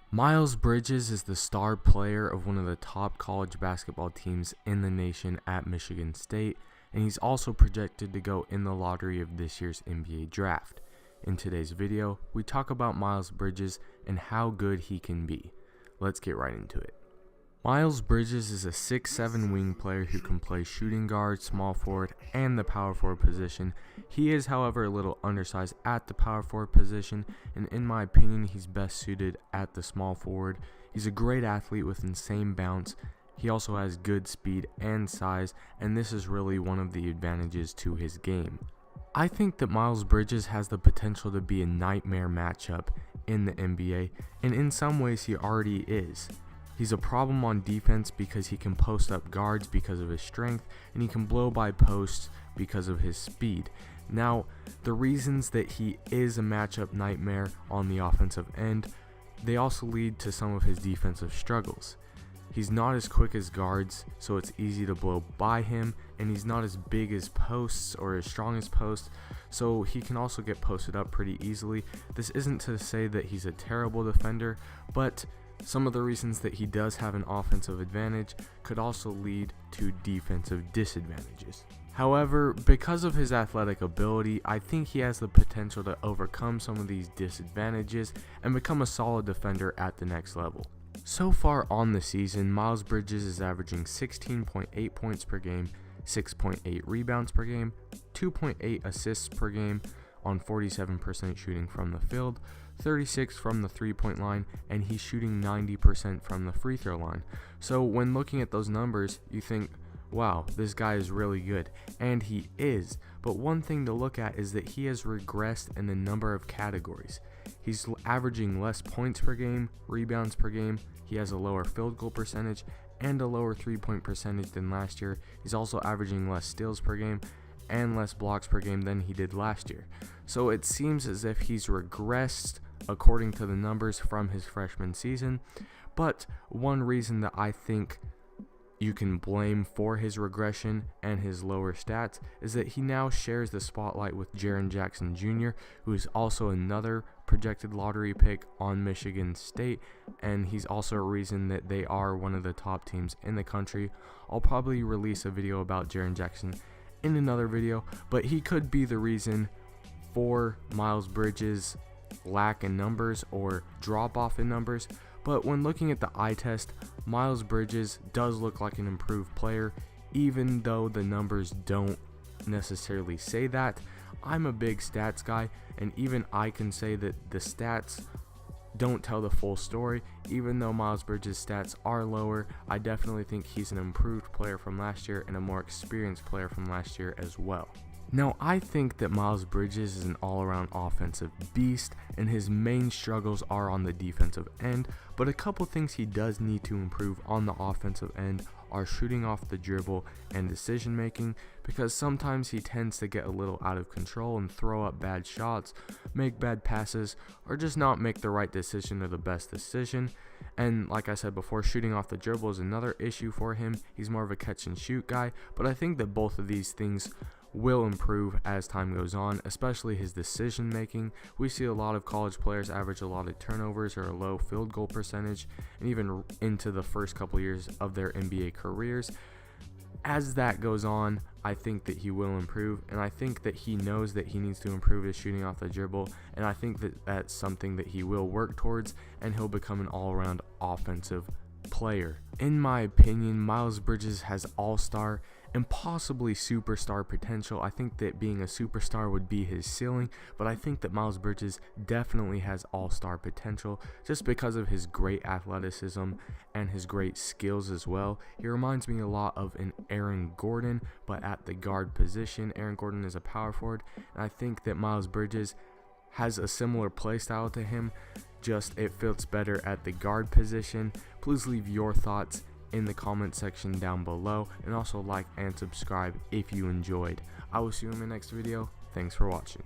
Miles Bridges is the star player of one of the top college basketball teams in the nation at Michigan State, and he's also projected to go in the lottery of this year's NBA draft. In today's video, we talk about Miles Bridges and how good he can be. Let's get right into it. Miles Bridges is a 6'7" wing player who can play shooting guard, small forward, and the power forward position. He is, however, a little undersized at the power forward position, and in my opinion, he's best suited at the small forward. He's a great athlete with insane bounce. He also has good speed and size, and this is really one of the advantages to his game. I think that Miles Bridges has the potential to be a nightmare matchup in the NBA, and in some ways he already is. He's a problem on defense because he can post up guards because of his strength, and he can blow by posts because of his speed. Now, the reasons that he is a matchup nightmare on the offensive end, they also lead to some of his defensive struggles. He's not as quick as guards, so it's easy to blow by him, and he's not as big as posts or as strong as posts, so he can also get posted up pretty easily. This isn't to say that he's a terrible defender, but some of the reasons that he does have an offensive advantage could also lead to defensive disadvantages. However, because of his athletic ability, I think he has the potential to overcome some of these disadvantages and become a solid defender at the next level. So far on the season, Miles Bridges is averaging 16.8 points per game, 6.8 rebounds per game, 2.8 assists per game on 47% shooting from the field, 36 from the three-point line, and he's shooting 90% from the free throw line. So when looking at those numbers, you think, wow, this guy is really good, and he is. But one thing to look at is that he has regressed in a number of categories. He's averaging less points per game, rebounds per game, he has a lower field goal percentage, and a lower three-point percentage than last year. He's also averaging less steals per game and less blocks per game than he did last year. So it seems as if he's regressed according to the numbers from his freshman season. But one reason that I think you can blame for his regression and his lower stats is that he now shares the spotlight with Jaren Jackson Jr., who is also another projected lottery pick on Michigan State, and he's also a reason that they are one of the top teams in the country. I'll probably release a video about Jaren Jackson in another video, but he could be the reason for Miles Bridges' lack in numbers or drop off in numbers. But when looking at the eye test, Miles Bridges does look like an improved player, even though the numbers don't necessarily say that. I'm a big stats guy, and even I can say that the stats don't tell the full story. Even though Miles Bridges' stats are lower, I definitely think he's an improved player from last year and a more experienced player from last year as well. Now, I think that Miles Bridges is an all-around offensive beast, and his main struggles are on the defensive end, but a couple things he does need to improve on the offensive end are shooting off the dribble and decision making, because sometimes he tends to get a little out of control and throw up bad shots, make bad passes, or just not make the right decision or the best decision. And like I said before, shooting off the dribble is another issue for him. He's more of a catch and shoot guy, but I think that both of these things will improve as time goes on, especially his decision making. We see a lot of college players average a lot of turnovers or a low field goal percentage, and even into the first couple years of their NBA careers. As that goes on, I think that he will improve, and I think that he knows that he needs to improve his shooting off the dribble, and I think that that's something that he will work towards, and he'll become an all-around offensive player. In my opinion, Miles Bridges has all-star and possibly superstar potential. I think that being a superstar would be his ceiling, but I think that Miles Bridges definitely has all-star potential just because of his great athleticism and his great skills as well. He reminds me a lot of an Aaron Gordon, but at the guard position. Aaron Gordon is a power forward, and I think that Miles Bridges has a similar play style to him, just it fits better at the guard position. Please leave your thoughts in the comment section down below, and also like and subscribe if you enjoyed. I will see you in the next video. Thanks for watching.